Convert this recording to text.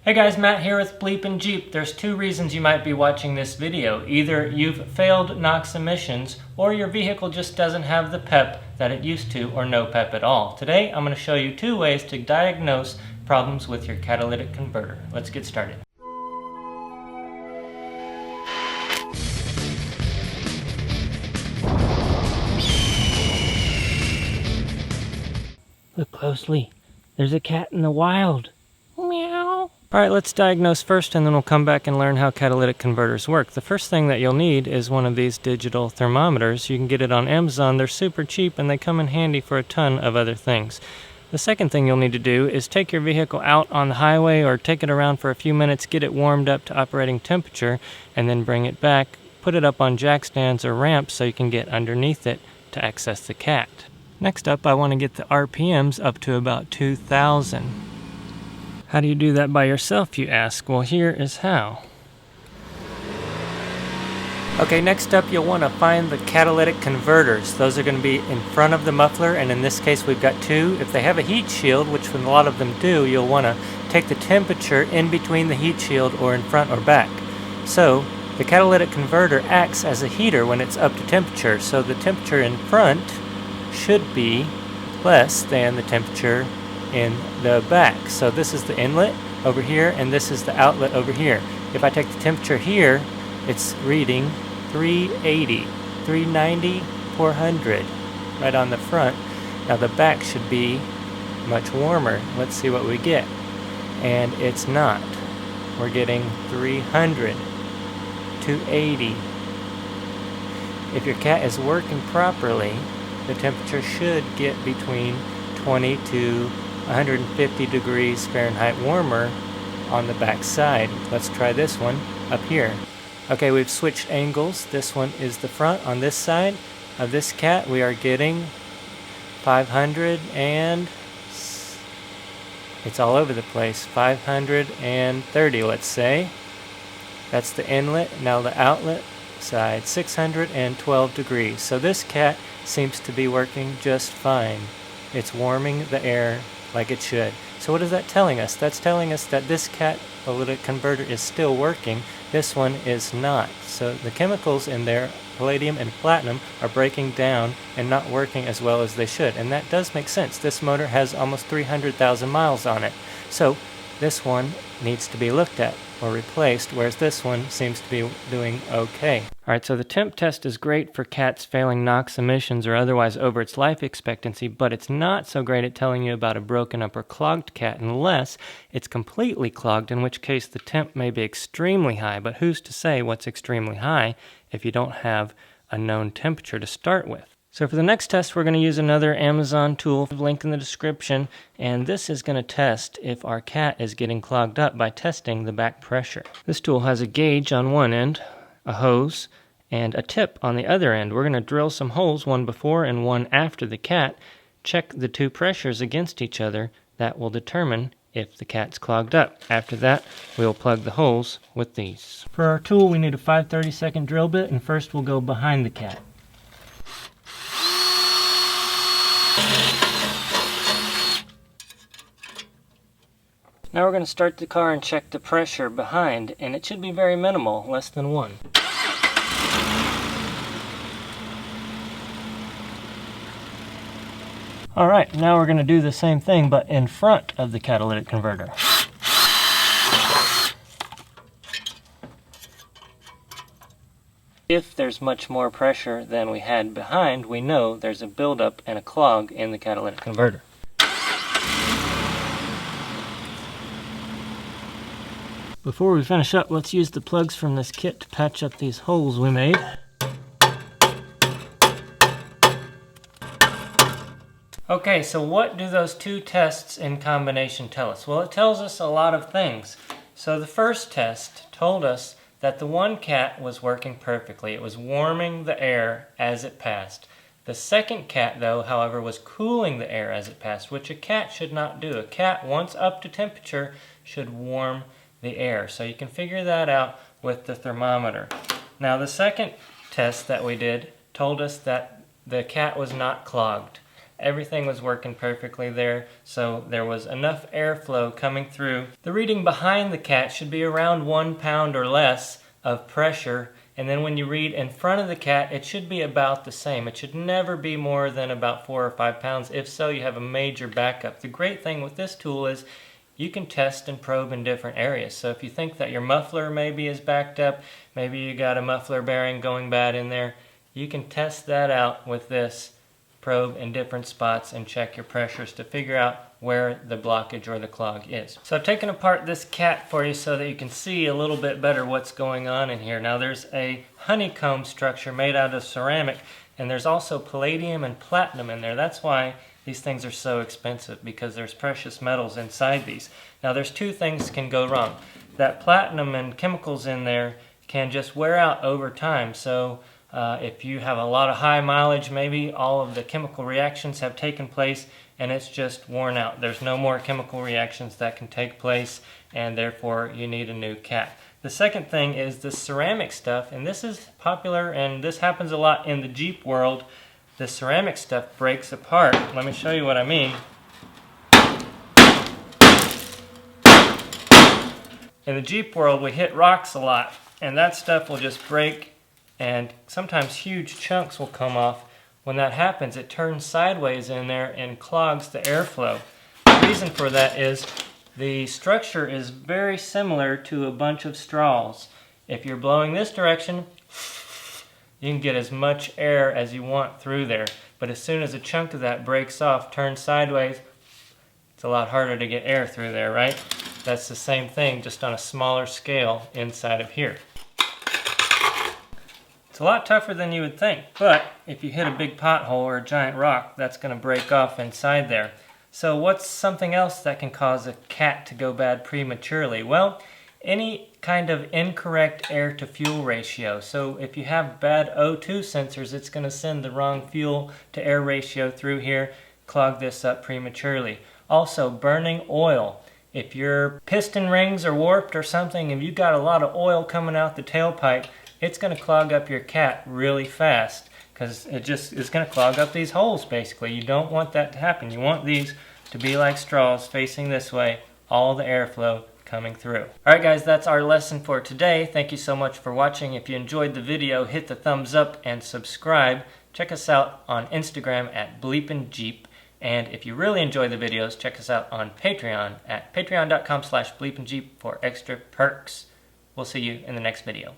Hey guys, Matt here with BleepinJeep. There's two reasons you might be watching this video. Either you've failed NOx emissions, or your vehicle just doesn't have the pep that it used to, or no pep at all. Today, I'm going to show you two ways to diagnose problems with your catalytic converter. Let's get started. Look closely. There's a cat in the wild. Meow. Alright, let's diagnose first and then we'll come back and learn how catalytic converters work. The first thing that you'll need is one of these digital thermometers. You can get it on Amazon. They're super cheap and they come in handy for a ton of other things. The second thing you'll need to do is take your vehicle out on the highway or take it around for a few minutes, get it warmed up to operating temperature, and then bring it back, put it up on jack stands or ramps so you can get underneath it to access the cat. Next up, I want to get the RPMs up to about 2,000. How do you do that by yourself, you ask? Well, here is how. Okay, next up you'll want to find the catalytic converters. Those are going to be in front of the muffler, and in this case we've got two. If they have a heat shield, which a lot of them do, you'll want to take the temperature in between the heat shield or in front or back. So the catalytic converter acts as a heater when it's up to temperature, so the temperature in front should be less than the temperature in the back. So this is the inlet over here and this is the outlet over here. If I take the temperature here, it's reading 380, 390, 400 right on the front. Now the back should be much warmer. Let's see what we get. And it's not. We're getting 300, 280. If your cat is working properly, the temperature should get between 20 to 150 degrees Fahrenheit warmer on the back side. Let's try this one up here. Okay, we've switched angles. This one is the front. On this side of this cat, we are getting 500 and it's all over the place. 530, let's say. That's the inlet. Now the outlet side, 612 degrees. So this cat seems to be working just fine. It's warming the air like it should. So what is that telling us? That's telling us that this catalytic converter is still working. This one is not. So the chemicals in there, palladium and platinum, are breaking down and not working as well as they should. And that does make sense. This motor has almost 300,000 miles on it. So this one needs to be looked at or replaced, whereas this one seems to be doing okay. Alright, so the temp test is great for cats failing NOx emissions or otherwise over its life expectancy, but it's not so great at telling you about a broken up or clogged cat unless it's completely clogged, in which case the temp may be extremely high, but who's to say what's extremely high if you don't have a known temperature to start with? So for the next test, we're going to use another Amazon tool, link in the description, and this is going to test if our cat is getting clogged up by testing the back pressure. This tool has a gauge on one end, a hose, and a tip on the other end. We're going to drill some holes, one before and one after the cat, check the two pressures against each other. That will determine if the cat's clogged up. After that, we'll plug the holes with these. For our tool, we need a 5/32 drill bit, and first we'll go behind the cat. Now we're going to start the car and check the pressure behind, and it should be very minimal, less than 1. Alright, now we're going to do the same thing, but in front of the catalytic converter. If there's much more pressure than we had behind, we know there's a buildup and a clog in the catalytic converter. Before we finish up, let's use the plugs from this kit to patch up these holes we made. Okay, so what do those two tests in combination tell us? Well, it tells us a lot of things. So the first test told us that the one cat was working perfectly. It was warming the air as it passed. The second cat, though, however, was cooling the air as it passed, which a cat should not do. A cat, once up to temperature, should warm the air. So you can figure that out with the thermometer. Now the second test that we did told us that the cat was not clogged. Everything was working perfectly there, so there was enough airflow coming through. The reading behind the cat should be around 1 pound or less of pressure, and then when you read in front of the cat, it should be about the same. It should never be more than about 4 or 5 pounds. If so, you have a major backup. The great thing with this tool is you can test and probe in different areas. So if you think that your muffler maybe is backed up, maybe you got a muffler bearing going bad in there, you can test that out with this probe in different spots and check your pressures to figure out where the blockage or the clog is. So I've taken apart this cat for you so that you can see a little bit better what's going on in here. Now there's a honeycomb structure made out of ceramic, and there's also palladium and platinum in there. That's why these things are so expensive, because there's precious metals inside these. Now there's two things can go wrong. That platinum and chemicals in there can just wear out over time. So if you have a lot of high mileage, maybe all of the chemical reactions have taken place and it's just worn out. There's no more chemical reactions that can take place, and therefore you need a new cat. The second thing is the ceramic stuff, and this is popular and this happens a lot in the Jeep world. The ceramic stuff breaks apart. Let me show you what I mean. In the Jeep world, we hit rocks a lot, and that stuff will just break, and sometimes huge chunks will come off. When that happens, it turns sideways in there and clogs the airflow. The reason for that is the structure is very similar to a bunch of straws. If you're blowing this direction, you can get as much air as you want through there. But as soon as a chunk of that breaks off, turns sideways, it's a lot harder to get air through there, right? That's the same thing, just on a smaller scale inside of here. It's a lot tougher than you would think, but if you hit a big pothole or a giant rock, that's going to break off inside there. So what's something else that can cause a cat to go bad prematurely? Well, any kind of incorrect air to fuel ratio. So if you have bad O2 sensors, it's going to send the wrong fuel to air ratio through here, clog this up prematurely. Also, burning oil. If your piston rings are warped or something, if you've got a lot of oil coming out the tailpipe, it's going to clog up your cat really fast, because it just is going to clog up these holes basically. You don't want that to happen. You want these to be like straws facing this way, all the airflow coming through. Alright guys, that's our lesson for today. Thank you so much for watching. If you enjoyed the video, hit the thumbs up and subscribe. Check us out on Instagram at BleepinJeep. And if you really enjoy the videos, check us out on Patreon at patreon.com/BleepinJeep for extra perks. We'll see you in the next video.